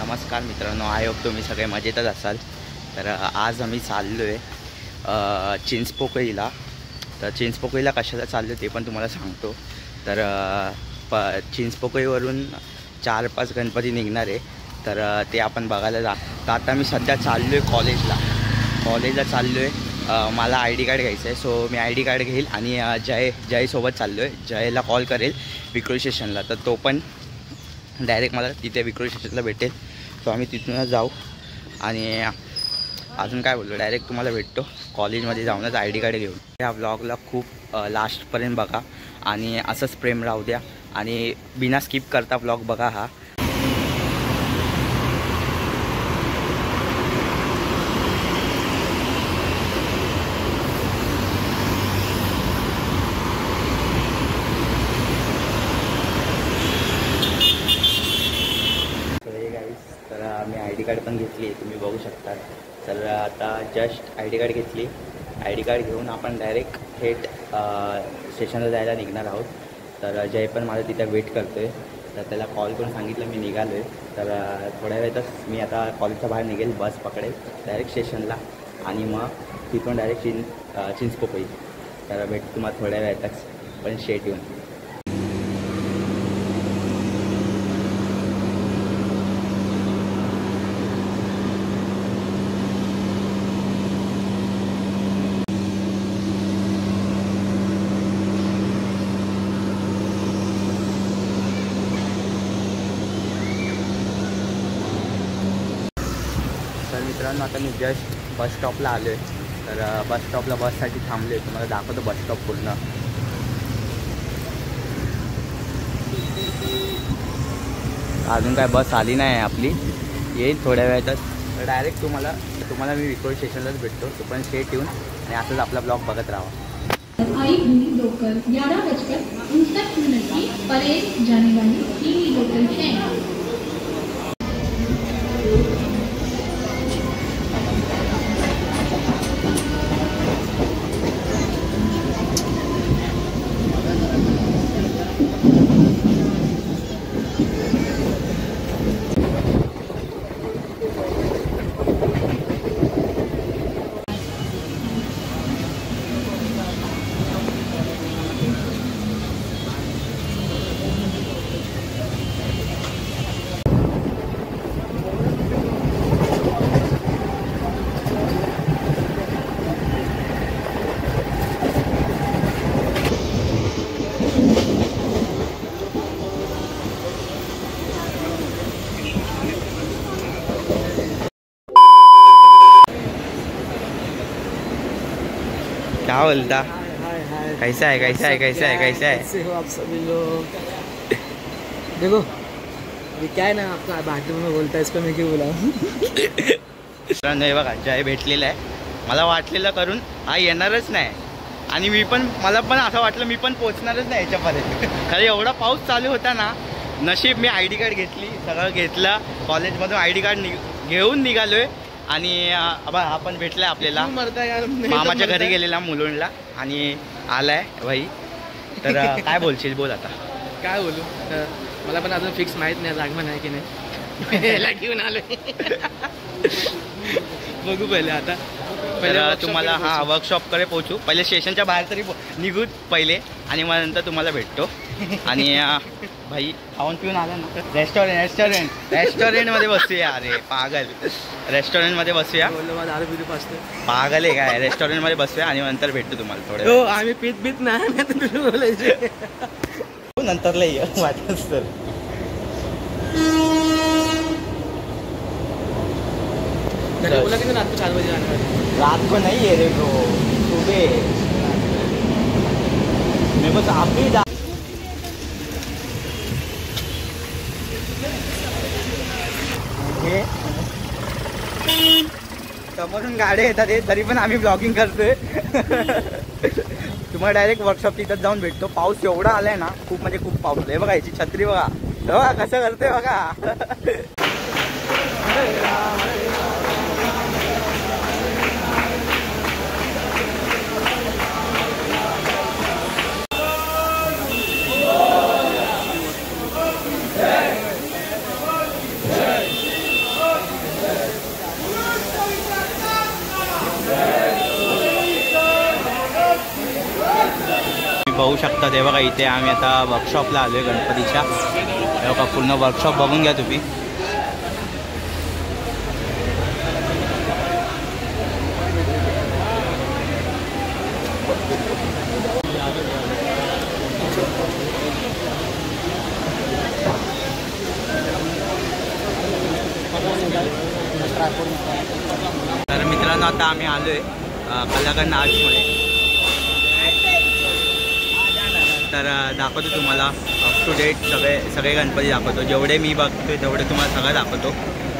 नमस्कार मित्रांनो, I hope तुम्ही सगळे मजेतच असाल। तर आज आम्ही चाललो आहे चिंचपोकळीला। तर चिंचपोकळीला कशाला चाललो ते पण तुम्हाला सांगतो। तर चिंचपोकळीवरून 4-5 गणपती निघणार आहे, तर ते आपण बघायला तर आता मी सध्या चाललो आहे कॉलेजला चाललो आहे। मला ID कार्ड घ्यायचं आहे, सो मी ID कार्ड घेईल आणि जयसोबत चाललो आहे। जयला कॉल करेल विक्रोळी स्टेशनला, तर तो पण डायरेक्ट मला तिथे विक्रोळी स्टेशनला भेटेल। सो आम्ही तिथूनच जाऊ आणि अजून काय बोललो, डायरेक्ट तुम्हाला भेटतो कॉलेजमध्ये जाऊनच ID कार्ड घेऊन। या व्लॉगला खूप लास्टपर्यंत बघा आणि असंच प्रेम राहू द्या आणि बिना स्किप करता व्लॉग बघा हा। तर मी ID कार्ड पण घेतली, तुम्ही बघू शकता। तर आता जस्ट ID कार्ड घेतली, ID कार्ड घेऊन आपण डायरेक्ट थेट स्टेशनला जायला निघणार आहोत। तर जय पण मला तिथे वेट करतो आहे, तर त्याला कॉल करून सांगितलं मी निघालो आहे। तर थोड्या वेळातच मी आता कॉलेजच्या बाहेर निघेल, बस पकडेल डायरेक्ट स्टेशनला आणि मग तिथून डायरेक्ट चिंचपोकळी। तर भेटू तुम्हाला थोड्या वेळातच, पण शेट येऊन। तर मित्रांनो, आता मी जस्ट बस स्टॉपला आलो आहे। तर बस स्टॉपला बससाठी थांबलो आहे, तुम्हाला दाखवतो बस स्टॉप पूर्ण। अजून काय बस आली नाही आहे आपली, येईल थोड्या वेळातच। तर डायरेक्ट तुम्हाला मी विक्रोळी स्टेशनलाच भेटतो, तो पण स्टेट येऊन आणि असंच आपला ब्लॉग बघत राहा। आई हुई दोपहर 11:59 की परेड जाने वाली 3 लोकल ट्रेन। क्या बोलता? हाय कैसा है कैसे हो आप सभी लोग। देखो ये क्या है ना, आपका बाकी में बोलता है, इसको मैं क्यों बुलाऊं। नाही बघा, जय भेटलेला आहे। मला वाटलेलं करून हा येणारच नाही आणि मला पण असं वाटलं मी पण पोचणारच नाही याच्यापर्यंत। खरं एवढा पाऊस चालू होता ना, नशीब मी ID कार्ड घेतली, सगळं घेतलं, कॉलेजमधून ID कार्ड घेऊन निघालोय आणि आपण भेटलाय आपल्याला मामाच्या घरी गेलेला मुलुंडला आणि आलाय भाई। तर काय बोलशील, बोल आता। काय बोलू, मला पण अजून फिक्स माहीत नाही आगमन आहे की नाही, याला घेऊन आलोय। बघू पहिले आता, पहिले तुम्हाला वर्कशॉपकडे पोहोचू, पहिले स्टेशनच्या बाहेर तरी निघू पहिले आणि मग नंतर तुम्हाला भेटतो। आणि भाई खाऊन पिऊन आला ना, रेस्टॉरंटमध्ये बसूया। अरे पागल, रेस्टॉरंटमध्ये बसूया, पागल आहे काय? रेस्टॉरंटमध्ये बसूया आणि नंतर भेटतो तुम्हाला थोडं। हो, आम्ही पीत नाही बोलायचे नंतर लई वाटलंच तर। बोला कि रात को 4 बजे आने वाले। रात को नहीं है रे ब्रो, सुबह। मेरे को आप भी समोरून गाड्या येतात तरी पण आम्ही ब्लॉगिंग करतोय। तुम्हाला डायरेक्ट वर्कशॉप तिथं जाऊन भेटतो। पाऊस एवढा आलाय ना, खूप म्हणजे खूप पाऊस आहे। बघा याची छत्री बघा, बघा कसं करतोय बघा। बघू शकता ते बघा, इथे आम्ही आता वर्कशॉपला आलो आहे गणपतीच्या. हे बघा पूर्ण वर्कशॉप बघून घ्या तुम्ही. तर मित्रांनो आता आम्ही आलो आहे कलागण आर्ट्समध्ये. तर दाखवतो तुम्हाला अप टू डेट सगळे गणपती दाखवतो. जेवढे मी बघतो तेवढे तुम्हाला सगळं दाखवतो.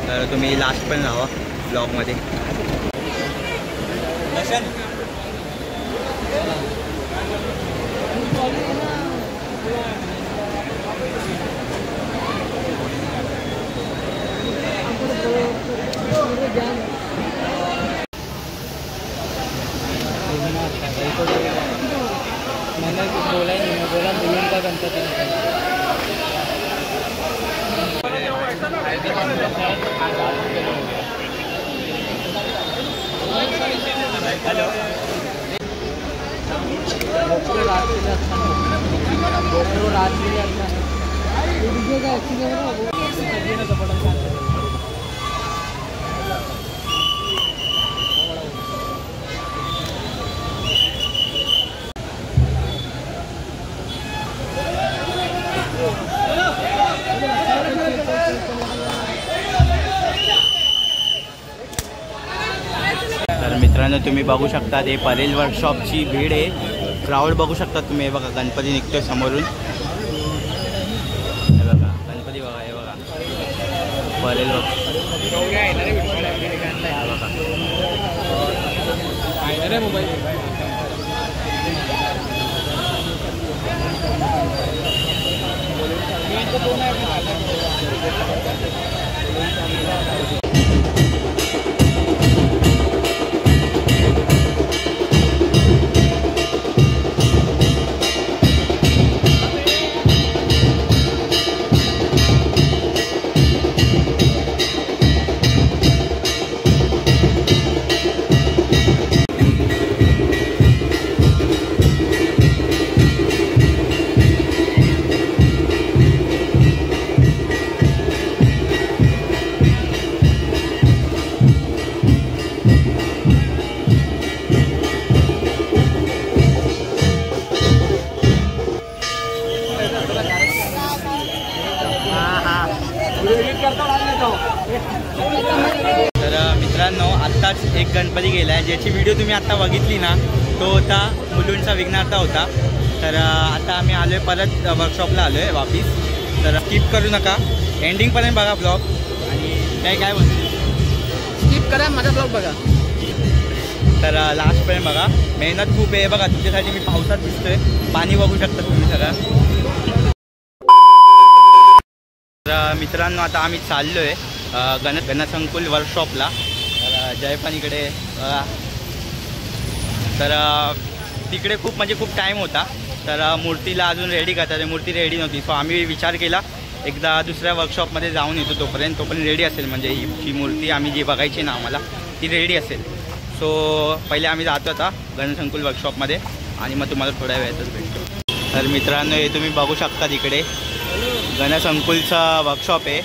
तर तुम्ही लास्ट पण राहा ब्लॉगमध्ये. मैंने कुछ बोला ही नहीं, मैं बोला बुलून का गणपति हेलो रात के लिए अच्छा रात के लिए अच्छा तर मित्रांनो तुम्ही बघू शकता ते परेल वर्कशॉपची भीड आहे. क्राऊड बघू शकता तुम्ही. हे बघा गणपती निघतोय समोरून. हे बघा गणपती बघा. हे बघा परेल तर मित्रांनो आत्ताच एक गणपती गेला आहे ज्याची व्हिडिओ तुम्ही आत्ता बघितली ना, तो होता मुलुंडचा विघ्नहर्ता होता. तर आता आम्ही आलो आहे परत वर्कशॉपला आलो आहे वापिस. तर स्किप करू नका, एंडिंगपर्यंत बघा ब्लॉग. आणि काय म्हणते स्किप करा, माझा ब्लॉग बघा. तर लास्टपर्यंत बघा. मेहनत खूप आहे. बघा तुमच्यासाठी मी पावसात दिसतोय, पाणी बघू शकता तुम्ही सगळं. तर मित्रांनो आता आम्ही चाललो आहे गणसंकुल वर्कशॉपला. तर जय पण इकडे. तर तिकडे खूप म्हणजे खूप टाईम होता. तर मूर्तीला अजून रेडी करतात. मूर्ती रेडी नव्हती. सो आम्ही विचार केला एकदा दुसऱ्या वर्कशॉपमध्ये जाऊन येतो, तोपर्यंत रेडी असेल. म्हणजे ही मूर्ती आम्ही जी बघायची ना आम्हाला ती रेडी असेल. सो पहिले आम्ही जातो आता गणसंकुल वर्कशॉपमध्ये आणि मग तुम्हाला थोड्या वेळातच भेटतो. तर मित्रांनो हे तुम्ही बघू शकता तिकडे गणसंकुलचा वर्कशॉप आहे.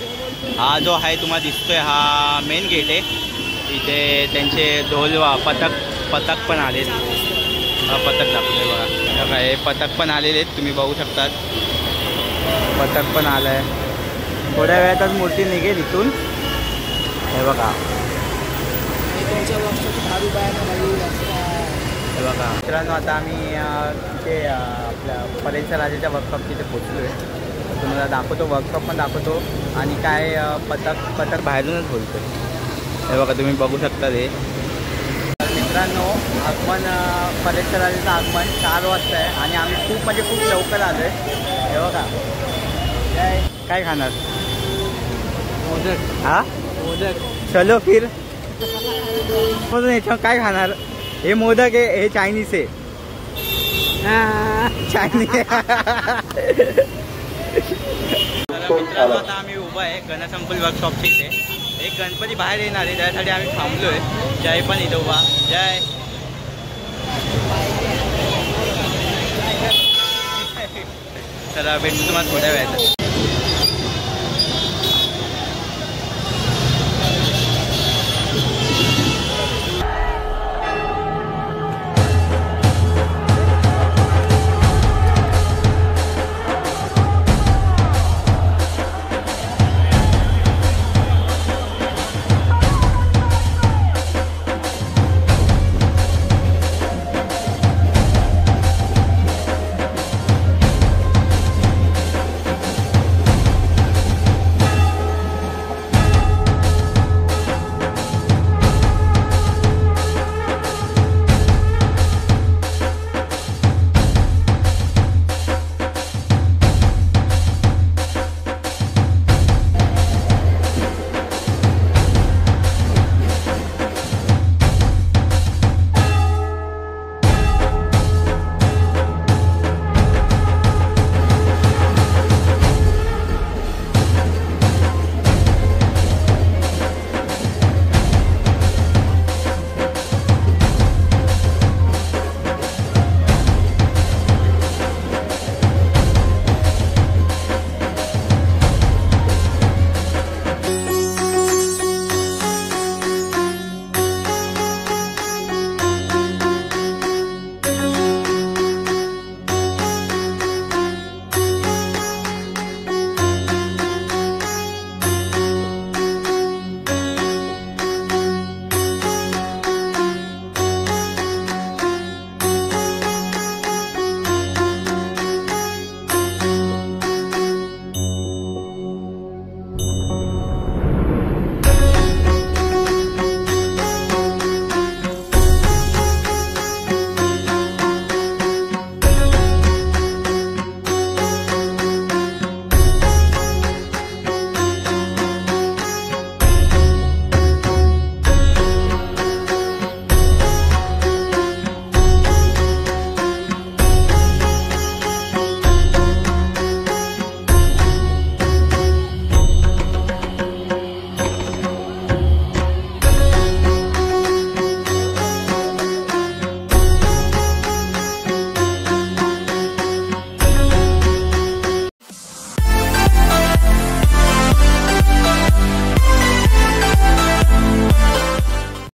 हा जो आहे तुम्हाला दिसतोय हा मेन गेट आहे. इथे त्यांचे ढोल पथक पण आलेत. पथक दाखवते बघा. हे पथक पण आलेले आहेत, तुम्ही बघू शकतात. पथक पण आलं आहे. थोड्या वेळातच मूर्ती निघेल इथून. हे बघा. हे बघा मित्रांनो आता आम्ही तिथे आपल्या परेलच्या राजाच्या वर्कशॉप तिथे पोचलो आहे. तुम्हाला दाखवतो, वर्कशॉप पण दाखवतो आणि काय पथक बाहेरूनच बोलतो. हे बघा तुम्ही बघू शकता ते. मित्रांनो आगमन परेलच्या राजाचं आगमन 4 वाजता आहे आणि आम्ही खूप म्हणजे खूप लवकर आलो आहे. हे बघा काय खाणार? मोदक. हा मोदक. चलो फिर. याच्यावर काय खाणार? हे मोदक आहे, हे चायनीज आहे. चायनीज. मित्रांनो आता आम्ही उभा आहे गणसंकुल वर्कशॉपच्या इथे. एक गणपती बाहेर येणार आहे, त्यासाठी आम्ही थांबलो आहे. जय पण इथे उभा. जय. तर भेटतो तुम्हाला थोड्या वेळात.